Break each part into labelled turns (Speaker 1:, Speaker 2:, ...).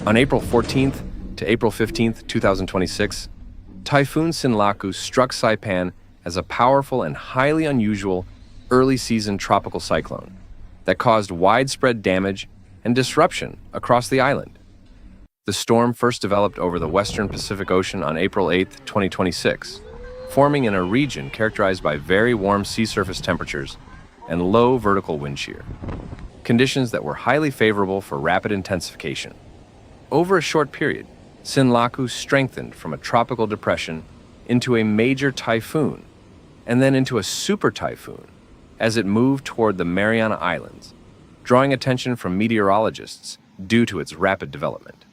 Speaker 1: On April 14th to April 15th, 2026, Typhoon Sinlaku struck Saipan as a powerful and highly unusual early-season tropical cyclone that caused widespread damage and disruption across the island. The storm first developed over the western Pacific Ocean on April 8, 2026, forming in a region characterized by very warm sea surface temperatures and low vertical wind shear, conditions that were highly favorable for rapid intensification. Over a short period, Sinlaku strengthened from a tropical depression into a major typhoon and then into a super typhoon as it moved toward the Mariana Islands, drawing attention from meteorologists due to its rapid development.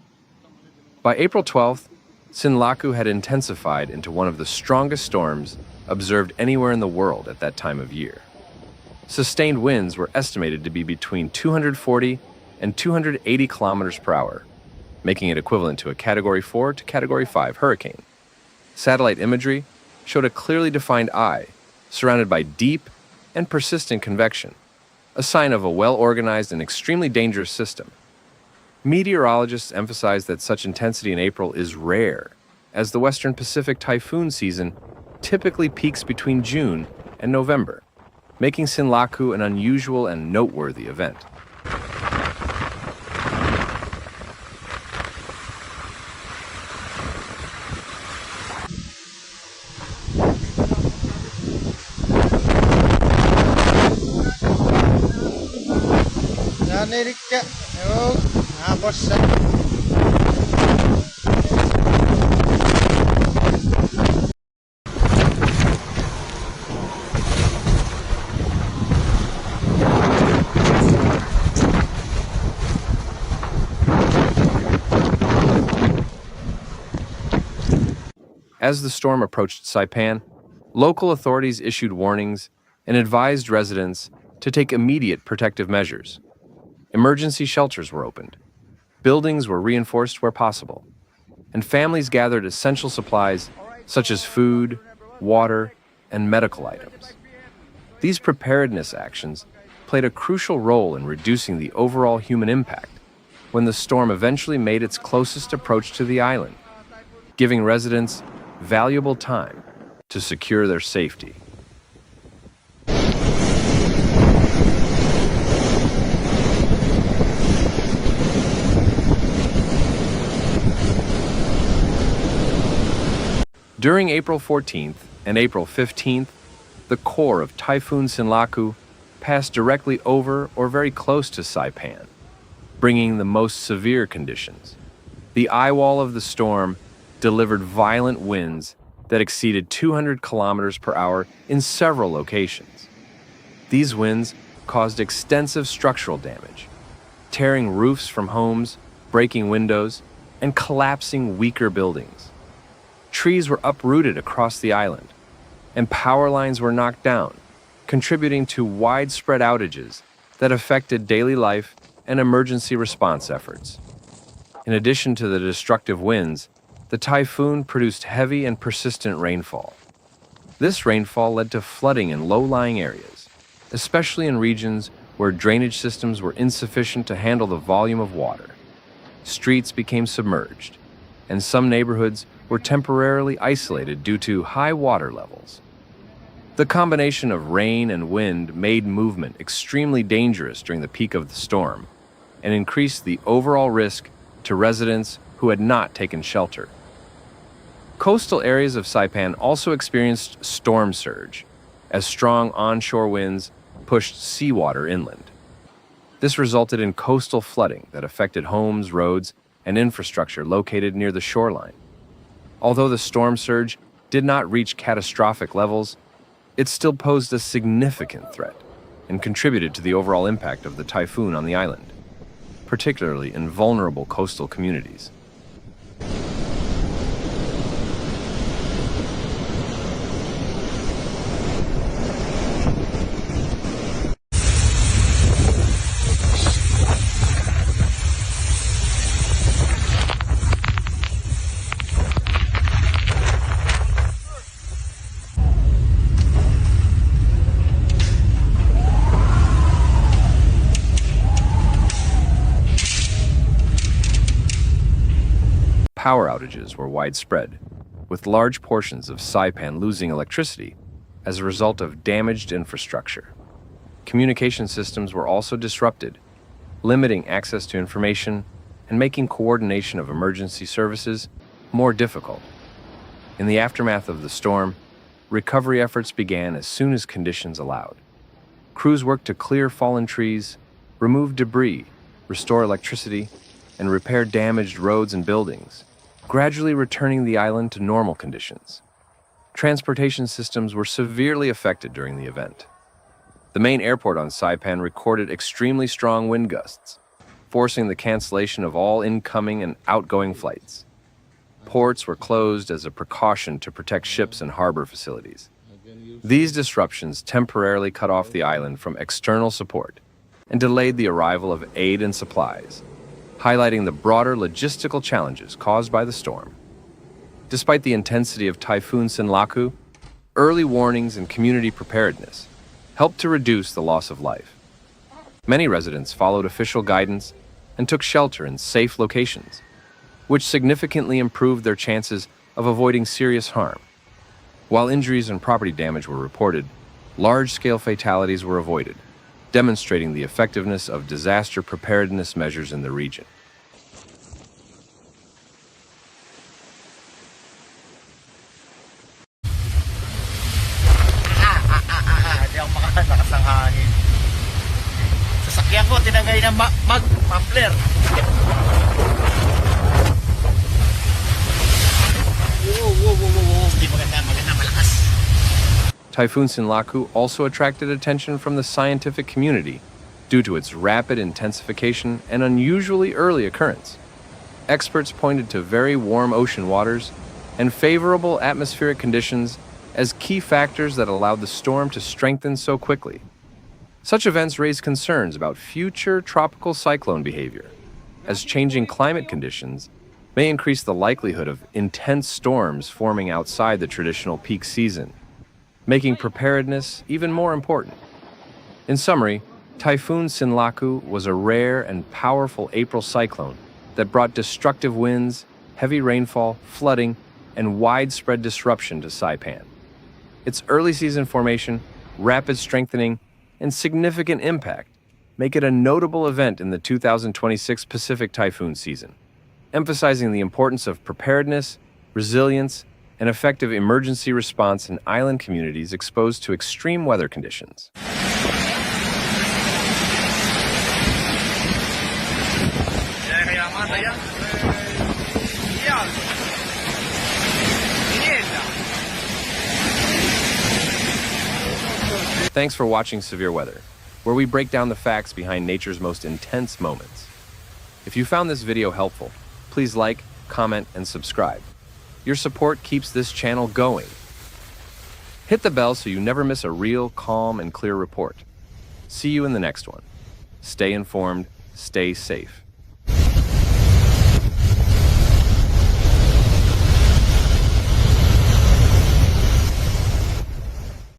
Speaker 1: By April 12th, Sinlaku had intensified into one of the strongest storms observed anywhere in the world at that time of year. Sustained winds were estimated to be between 240 and 280 kilometers per hour, making it equivalent to a Category 4 to Category 5 hurricane. Satellite imagery showed a clearly defined eye surrounded by deep and persistent convection, a sign of a well-organized and extremely dangerous system. Meteorologists emphasize that such intensity in April is rare, as the Western Pacific typhoon season typically peaks between June and November, making Sinlaku an unusual and noteworthy event. As the storm approached Saipan, local authorities issued warnings and advised residents to take immediate protective measures. Emergency shelters were opened, buildings were reinforced where possible, and families gathered essential supplies such as food, water, and medical items. These preparedness actions played a crucial role in reducing the overall human impact when the storm eventually made its closest approach to the island, giving residents valuable time to secure their safety. During April 14th and April 15th, the core of Typhoon Sinlaku passed directly over or very close to Saipan, bringing the most severe conditions. The eye wall of the storm delivered violent winds that exceeded 200 kilometers per hour in several locations. These winds caused extensive structural damage, tearing roofs from homes, breaking windows, and collapsing weaker buildings. Trees were uprooted across the island, and power lines were knocked down, contributing to widespread outages that affected daily life and emergency response efforts. In addition to the destructive winds, the typhoon produced heavy and persistent rainfall. This rainfall led to flooding in low-lying areas, especially in regions where drainage systems were insufficient to handle the volume of water. Streets became submerged, and some neighborhoods were temporarily isolated due to high water levels. The combination of rain and wind made movement extremely dangerous during the peak of the storm and increased the overall risk to residents who had not taken shelter. Coastal areas of Saipan also experienced storm surge as strong onshore winds pushed seawater inland. This resulted in coastal flooding that affected homes, roads, and infrastructure located near the shoreline. Although the storm surge did not reach catastrophic levels, it still posed a significant threat and contributed to the overall impact of the typhoon on the island, particularly in vulnerable coastal communities. power outages were widespread, with large portions of Saipan losing electricity as a result of damaged infrastructure. Communication systems were also disrupted, limiting access to information and making coordination of emergency services more difficult. In the aftermath of the storm, recovery efforts began as soon as conditions allowed. Crews worked to clear fallen trees, remove debris, restore electricity, and repair damaged roads and buildings, gradually returning the island to normal conditions. Transportation systems were severely affected during the event. The main airport on Saipan recorded extremely strong wind gusts, forcing the cancellation of all incoming and outgoing flights. Ports were closed as a precaution to protect ships and harbor facilities. These disruptions temporarily cut off the island from external support and delayed the arrival of aid and supplies, highlighting the broader logistical challenges caused by the storm. Despite the intensity of Typhoon Sinlaku, early warnings and community preparedness helped to reduce the loss of life. Many residents followed official guidance and took shelter in safe locations, which significantly improved their chances of avoiding serious harm. While injuries and property damage were reported, large-scale fatalities were avoided, demonstrating the effectiveness of disaster preparedness measures in the region.
Speaker 2: Di ako makalakas ang hangin. Sasakyan ko, tinagay ng muffler. Di maganda, malakas.
Speaker 1: Typhoon Sinlaku also attracted attention from the scientific community due to its rapid intensification and unusually early occurrence. Experts pointed to very warm ocean waters and favorable atmospheric conditions as key factors that allowed the storm to strengthen so quickly. Such events raise concerns about future tropical cyclone behavior, as changing climate conditions may increase the likelihood of intense storms forming outside the traditional peak season, making preparedness even more important. In summary, Typhoon Sinlaku was a rare and powerful April cyclone that brought destructive winds, heavy rainfall, flooding, and widespread disruption to Saipan. Its early season formation, rapid strengthening, and significant impact make it a notable event in the 2026 Pacific typhoon season, emphasizing the importance of preparedness, resilience, and effective emergency response in island communities exposed to extreme weather conditions. Thanks for watching Severe Weather, where we break down the facts behind nature's most intense moments. If you found this video helpful, please like, comment, and subscribe. Your support keeps this channel going. Hit the bell so you never miss a real, calm, and clear report. See you in the next one. Stay informed, stay safe.